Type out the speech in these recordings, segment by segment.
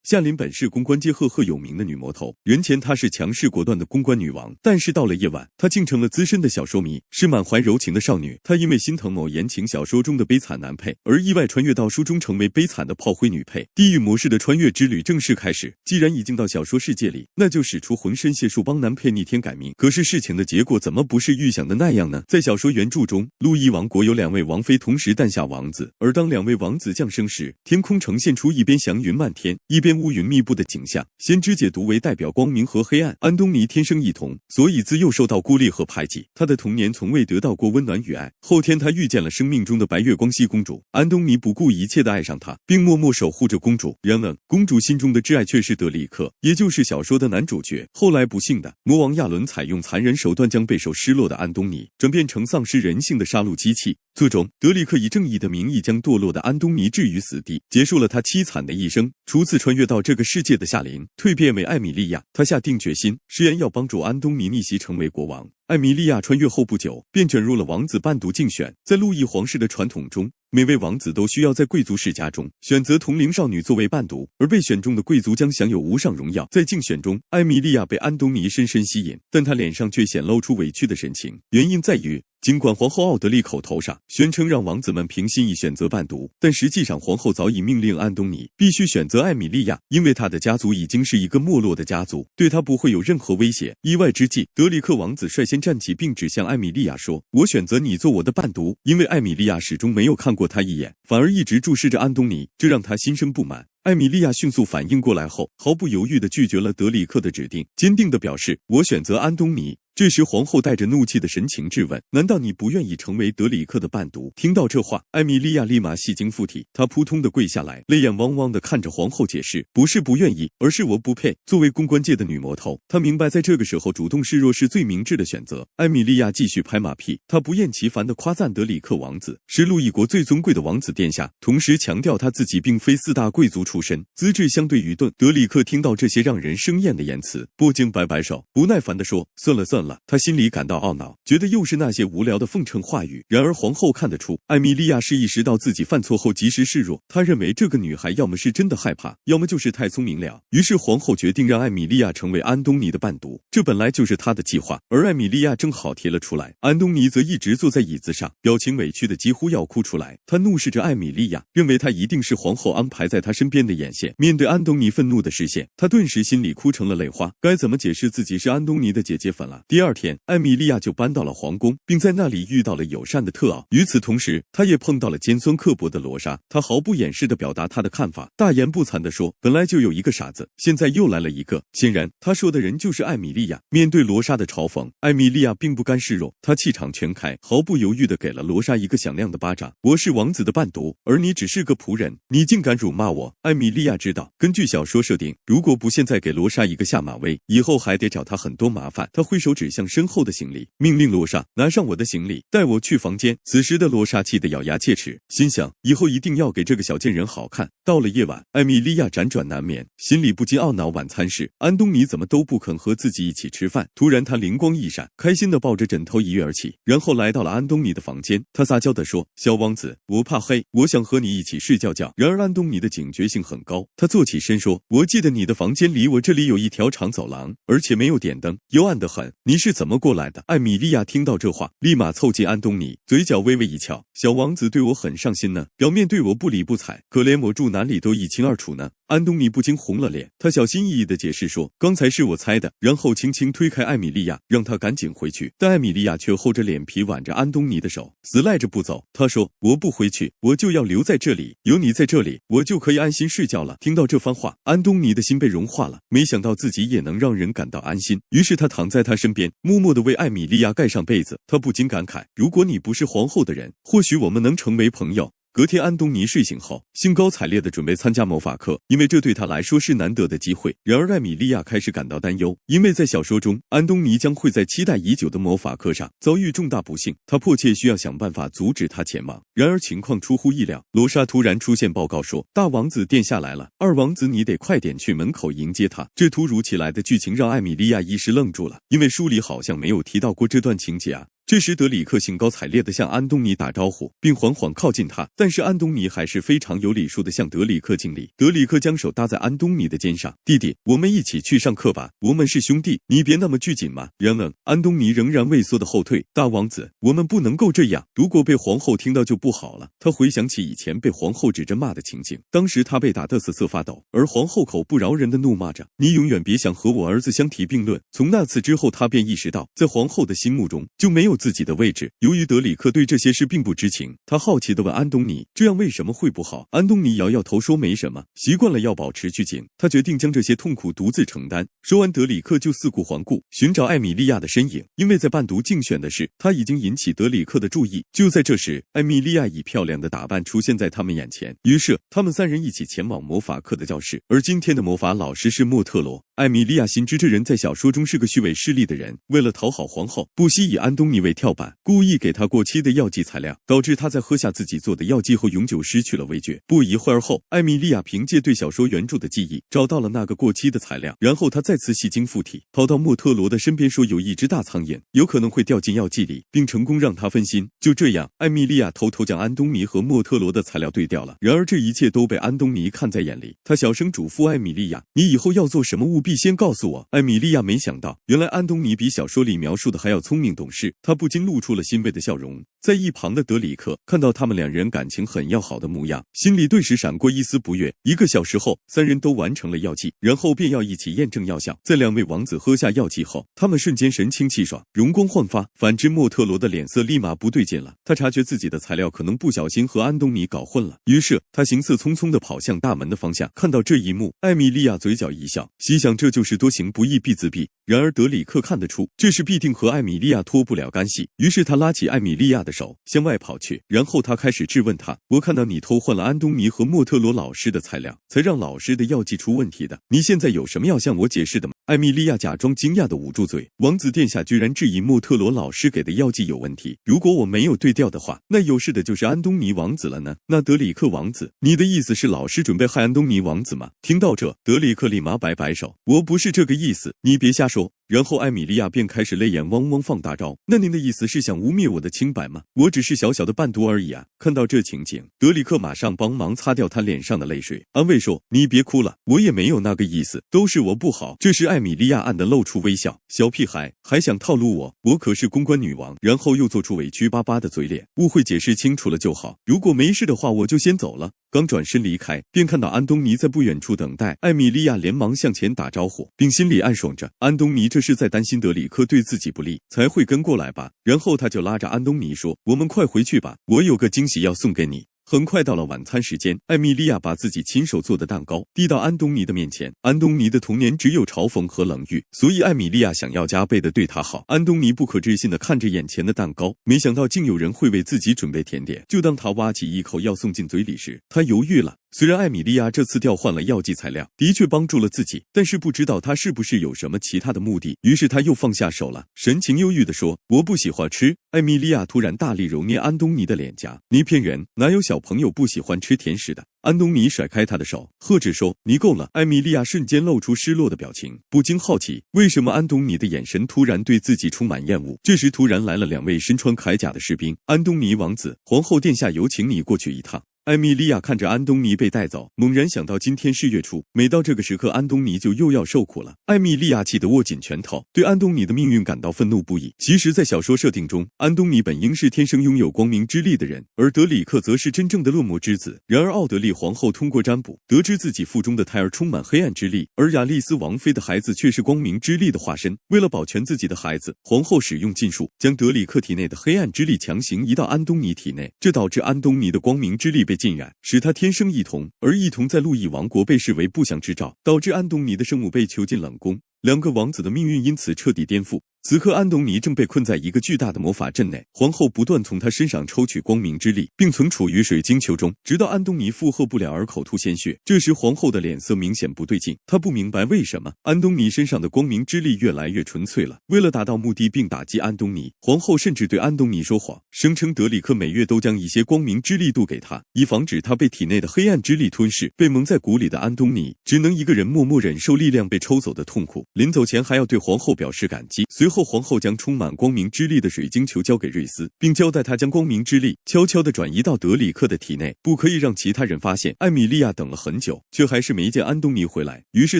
夏琳本是公关界赫赫有名的女魔头，人前她是强势果断的公关女王，但是到了夜晚，她竟成了资深的小说迷，是满怀柔情的少女。她因为心疼某言情小说中的悲惨男配，而意外穿越到书中成为悲惨的炮灰女配。地狱模式的穿越之旅正式开始。既然已经到小说世界里，那就使出浑身解数帮男配逆天改命。可是事情的结果怎么不是预想的那样呢？在小说原著中，路易王国有2位王妃同时诞下王子，而当2位王子降生时，天空呈现出一边祥云漫天，一边乌云密布的景象。先知解读为代表光明和黑暗。安东尼天生异瞳，所以自幼受到孤立和排挤，他的童年从未得到过温暖与爱。后天他遇见了生命中的白月光熹公主，安东尼不顾一切地爱上她，并默默守护着公主。然而公主心中的挚爱却是德里克，也就是小说的男主角。后来不幸的魔王亚伦采用残忍手段将备受失落的安东尼转变成丧失人性的杀戮机器。最终德里克以正义的名义将堕落的安东尼置于死地，结束了他凄惨的一生。初次穿越到这个世界的夏琳蜕变为艾米莉亚，她下定决心誓言要帮助安东尼逆袭成为国王。艾米莉亚穿越后不久便卷入了王子伴读竞选。在路易皇室的传统中，每位王子都需要在贵族世家中选择同龄少女作为伴读，而被选中的贵族将享有无上荣耀。在竞选中，艾米莉亚被安东尼深深吸引，但她脸上却显露出委屈的神情。原因在于，尽管皇后奥德丽口头上宣称让王子们凭心意选择伴读，但实际上皇后早已命令安东尼必须选择艾米莉亚，因为他的家族已经是一个没落的家族，对他不会有任何威胁。意外之际，德里克王子率先站起并指向艾米莉亚说：“我选择你做我的伴读。”因为艾米莉亚始终没有看过他一眼，反而一直注视着安东尼，这让他心生不满。艾米莉亚迅速反应过来后，毫不犹豫地拒绝了德里克的指定，坚定地表示：“我选择安东尼。”这时皇后带着怒气的神情质问：“难道你不愿意成为德里克的伴读？”听到这话，艾米莉亚立马戏精附体，她扑通地跪下来，泪眼汪汪地看着皇后解释：“不是不愿意，而是我不配。”作为公关界的女魔头，她明白在这个时候主动示弱是最明智的选择。艾米莉亚继续拍马屁，她不厌其烦地夸赞德里克王子是路易国最尊贵的王子殿下，同时强调他自己并非4大贵族出身，资质相对愚钝。德里克听到这些让人生厌的言辞，不禁摆摆手，不耐烦地说：“算了算了。”他心里感到懊恼，觉得又是那些无聊的奉承话语。然而皇后看得出，艾米莉亚是意识到自己犯错后及时示弱，她认为这个女孩要么是真的害怕，要么就是太聪明了。于是皇后决定让艾米莉亚成为安东尼的伴读，这本来就是她的计划。而艾米莉亚正好提了出来，安东尼则一直坐在椅子上，表情委屈的几乎要哭出来。他怒视着艾米莉亚，认为她一定是皇后安排在他身边的眼线。面对安东尼愤怒的视线，他顿时心里哭成了泪花，该怎么解释自己是安东尼的姐姐粉了？第二天，艾米莉亚就搬到了皇宫，并在那里遇到了友善的特奥。与此同时，她也碰到了尖酸刻薄的罗莎。她毫不掩饰地表达她的看法，大言不惭地说：“本来就有一个傻子，现在又来了一个。”显然，她说的人就是艾米莉亚。面对罗莎的嘲讽，艾米莉亚并不甘示弱，她气场全开，毫不犹豫地给了罗莎一个响亮的巴掌。“我是王子的伴读，而你只是个仆人，你竟敢辱骂我！”艾米莉亚知道，根据小说设定，如果不现在给罗莎一个下马威，以后还得找她很多麻烦。她挥手指向身后的行李，命令罗莎拿上我的行李，带我去房间。此时的罗莎气得咬牙切齿，心想以后一定要给这个小贱人好看。到了夜晚，艾米莉亚辗转难眠，心里不禁懊恼晚餐时安东尼怎么都不肯和自己一起吃饭。突然她灵光一闪，开心地抱着枕头一跃而起，然后来到了安东尼的房间。她撒娇地说：“小王子，我怕黑，我想和你一起睡觉觉。”然而安东尼的警觉性很高，他坐起身说：“我记得你的房间离我这里有一条长走廊，而且没有点灯，幽暗得很，你是怎么过来的？”艾米莉亚听到这话，立马凑近安东尼，嘴角微微一翘：“小王子对我很上心呢，表面对我不理不睬，可连我住哪里都一清二楚呢。”安东尼不禁红了脸，他小心翼翼地解释说：“刚才是我猜的。”然后轻轻推开艾米莉亚，让她赶紧回去。但艾米莉亚却厚着脸皮挽着安东尼的手，死赖着不走。她说：“我不回去，我就要留在这里，有你在这里，我就可以安心睡觉了。”听到这番话，安东尼的心被融化了，没想到自己也能让人感到安心。于是他躺在她身边，默默地为艾米莉亚盖上被子。他不禁感慨：“如果你不是皇后的人，或许我们能成为朋友。”隔天，安东尼睡醒后，兴高采烈地准备参加魔法课，因为这对他来说是难得的机会。然而，艾米莉亚开始感到担忧，因为在小说中，安东尼将会在期待已久的魔法课上遭遇重大不幸，他迫切需要想办法阻止他前往。然而，情况出乎意料，罗莎突然出现，报告说：“大王子殿下来了，二王子你得快点去门口迎接他。”这突如其来的剧情让艾米莉亚一时愣住了，因为书里好像没有提到过这段情节啊。这时德里克兴高采烈地向安东尼打招呼，并缓缓靠近他，但是安东尼还是非常有礼数地向德里克敬礼。德里克将手搭在安东尼的肩上，弟弟，我们一起去上课吧，我们是兄弟，你别那么拘谨嘛。然而安东尼仍然畏缩地后退，大王子，我们不能够这样，如果被皇后听到就不好了。他回想起以前被皇后指着骂的情景，当时他被打得瑟瑟发抖，而皇后口不饶人地怒骂着，你永远别想和我儿子相提并论。从那次之后，他便意识到，在皇后的心目中就没有自己的位置。由于德里克对这些事并不知情，他好奇地问安东尼，这样为什么会不好？安东尼摇摇头说没什么，习惯了要保持拘谨，他决定将这些痛苦独自承担。说完，德里克就四顾环顾，寻找艾米莉亚的身影，因为在伴读竞选的事，他已经引起德里克的注意。就在这时，艾米莉亚以漂亮的打扮出现在他们眼前，于是他们三人一起前往魔法课的教室，而今天的魔法老师是莫特罗。艾米莉亚心知这人在小说中是个虚伪势利的人，为了讨好皇后，不惜以安东尼为跳板，故意给他过期的药剂材料，导致他在喝下自己做的药剂后永久失去了味觉。不一会儿后，艾米莉亚凭借对小说原著的记忆找到了那个过期的材料，然后他再次戏精附体，跑到莫特罗的身边说有一只大苍蝇有可能会掉进药剂里，并成功让他分心。就这样，艾米莉亚偷偷将安东尼和莫特罗的材料对掉了。然而这一切都被安东尼看在眼里，他小声嘱咐艾米莉亚，你以后要做什么务必先告诉我。艾米莉亚没想到，原来安东尼比小说里描述的还要聪明懂事，她不禁露出了欣慰的笑容。在一旁的德里克看到他们两人感情很要好的模样，心里顿时闪过一丝不悦。1个小时后，三人都完成了药剂，然后便要一起验证药效。在两位王子喝下药剂后，他们瞬间神清气爽，容光焕发。反之，莫特罗的脸色立马不对劲了，他察觉自己的材料可能不小心和安东尼搞混了，于是他行色匆匆地跑向大门的方向。看到这一幕，艾米莉亚嘴角一笑，心想这就是多行不义必自毙。然而德里克看得出这事必定和艾米莉亚脱不了干系，于是他拉起艾米莉亚的手向外跑去，然后他开始质问她，我看到你偷换了安东尼和莫特罗老师的材料，才让老师的药剂出问题的，你现在有什么要向我解释的吗？艾米莉亚假装惊讶地捂住嘴，王子殿下居然质疑莫特罗老师给的药剂有问题，如果我没有对调的话，那有事的就是安东尼王子了呢。那德里克王子，你的意思是老师准备害安东尼王子吗？听到这，德里克立马摆摆手，我不是这个意思，你别瞎说。然后艾米莉亚便开始泪眼汪汪放大招，那您的意思是想污蔑我的清白吗？我只是小小的伴读而已啊。看到这情景，德里克马上帮忙擦掉他脸上的泪水，安慰说，你别哭了，我也没有那个意思，都是我不好。这时艾米莉亚暗地露出微笑，小屁孩还想套路我，我可是公关女王。然后又做出委屈巴巴的嘴脸，误会解释清楚了就好，如果没事的话我就先走了。刚转身离开，便看到安东尼在不远处等待。艾米莉亚连忙向前打招呼，并心里暗爽着，安东尼这是在担心德里克对自己不利，才会跟过来吧。然后他就拉着安东尼说，我们快回去吧，我有个惊喜要送给你。很快到了晚餐时间，艾米莉亚把自己亲手做的蛋糕递到安东尼的面前。安东尼的童年只有嘲讽和冷遇，所以艾米莉亚想要加倍的对他好。安东尼不可置信的看着眼前的蛋糕，没想到竟有人会为自己准备甜点。就当他挖起一口要送进嘴里时，他犹豫了。虽然艾米莉亚这次调换了药剂材料，的确帮助了自己，但是不知道她是不是有什么其他的目的。于是他又放下手了，神情忧郁地说，我不喜欢吃。艾米莉亚突然大力揉捏安东尼的脸颊，你骗人，哪有小朋友不喜欢吃甜食的？安东尼甩开他的手，喝止说，你够了。艾米莉亚瞬间露出失落的表情，不禁好奇，为什么安东尼的眼神突然对自己充满厌恶。这时突然来了2位身穿铠甲的士兵，安东尼王子，皇后殿下有请你过去一趟。艾米莉亚看着安东尼被带走，猛然想到今天是月初，每到这个时刻安东尼就又要受苦了。艾米莉亚气得握紧拳头，对安东尼的命运感到愤怒不已。其实在小说设定中，安东尼本应是天生拥有光明之力的人，而德里克则是真正的恶魔之子。然而奥德利皇后通过占卜得知自己腹中的胎儿充满黑暗之力，而亚丽丝王妃的孩子却是光明之力的化身。为了保全自己的孩子，皇后使用禁术将德里克体内的黑暗之力强行移到安东尼体内，这导致安东尼的光明之力被浸染，使他天生异瞳，而异瞳在路易王国被视为不祥之兆，导致安东尼的生母被囚禁冷宫，2个王子的命运因此彻底颠覆。此刻安东尼正被困在一个巨大的魔法阵内，皇后不断从他身上抽取光明之力，并存储于水晶球中，直到安东尼负荷不了而口吐鲜血。这时皇后的脸色明显不对劲，她不明白为什么安东尼身上的光明之力越来越纯粹了。为了达到目的并打击安东尼，皇后甚至对安东尼说谎，声称德里克每月都将一些光明之力渡给他，以防止他被体内的黑暗之力吞噬。被蒙在鼓里的安东尼只能一个人默默忍受力量被抽走的痛苦，临走前还要对皇后表示感激。随后后，皇后将充满光明之力的水晶球交给瑞斯，并交代他将光明之力悄悄地转移到德里克的体内，不可以让其他人发现。艾米莉亚等了很久，却还是没见安东尼回来，于是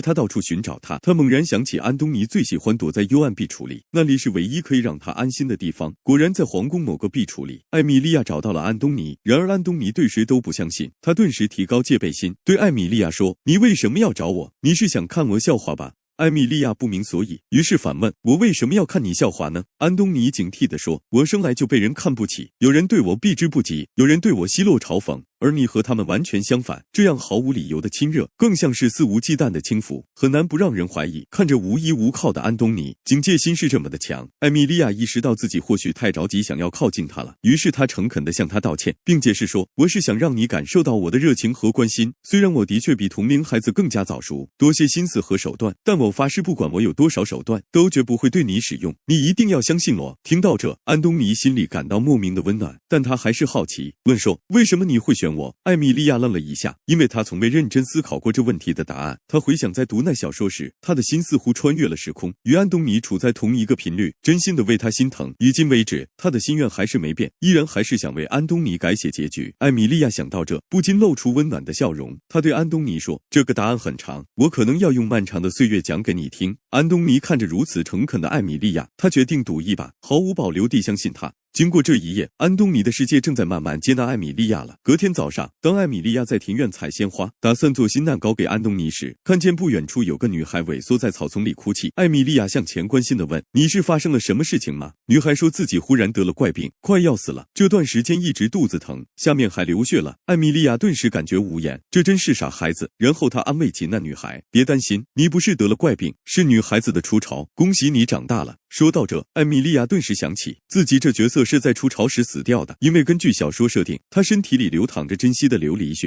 他到处寻找他。他猛然想起安东尼最喜欢躲在幽暗壁橱里，那里是唯一可以让他安心的地方。果然，在皇宫某个壁橱里，艾米莉亚找到了安东尼。然而安东尼对谁都不相信，他顿时提高戒备心，对艾米莉亚说：“你为什么要找我？你是想看我笑话吧？”艾米莉亚不明所以，于是反问：“我为什么要看你笑话呢？”安东尼警惕地说：“我生来就被人看不起，有人对我避之不及，有人对我奚落嘲讽。而你和他们完全相反，这样毫无理由的亲热，更像是肆无忌惮的轻浮，很难不让人怀疑。”看着无依无靠的安东尼，警戒心是这么的强，艾米莉亚意识到自己或许太着急想要靠近他了，于是她诚恳地向他道歉，并解释说：“我是想让你感受到我的热情和关心，虽然我的确比同龄孩子更加早熟，多些心思和手段，但我发誓不管我有多少手段，都绝不会对你使用，你一定要相信我。”听到这，安东尼心里感到莫名的温暖，但他还是好奇，问说：“为什么你会选我？”艾米莉亚愣了一下，因为他从未认真思考过这问题的答案。他回想在读那小说时，他的心似乎穿越了时空，与安东尼处在同一个频率，真心的为他心疼。迄今为止，他的心愿还是没变，依然还是想为安东尼改写结局。艾米莉亚想到这，不禁露出温暖的笑容。他对安东尼说：“这个答案很长，我可能要用漫长的岁月讲给你听。”安东尼看着如此诚恳的艾米莉亚，他决定赌一把，毫无保留地相信她。经过这一夜，安东尼的世界正在慢慢接纳艾米莉亚了。隔天早上，当艾米莉亚在庭院采鲜花，打算做新蛋糕给安东尼时，看见不远处有个女孩萎缩在草丛里哭泣。艾米莉亚向前关心地问：“你是发生了什么事情吗？”女孩说自己忽然得了怪病，快要死了，这段时间一直肚子疼，下面还流血了。艾米莉亚顿时感觉无言，这真是傻孩子。然后她安慰起那女孩：“别担心，你不是得了怪病，是女孩子的初潮，恭喜你长大了。”说到这，艾米莉亚顿时想起自己这角色是在初潮时死掉的，因为根据小说设定，她身体里流淌着珍稀的琉璃血。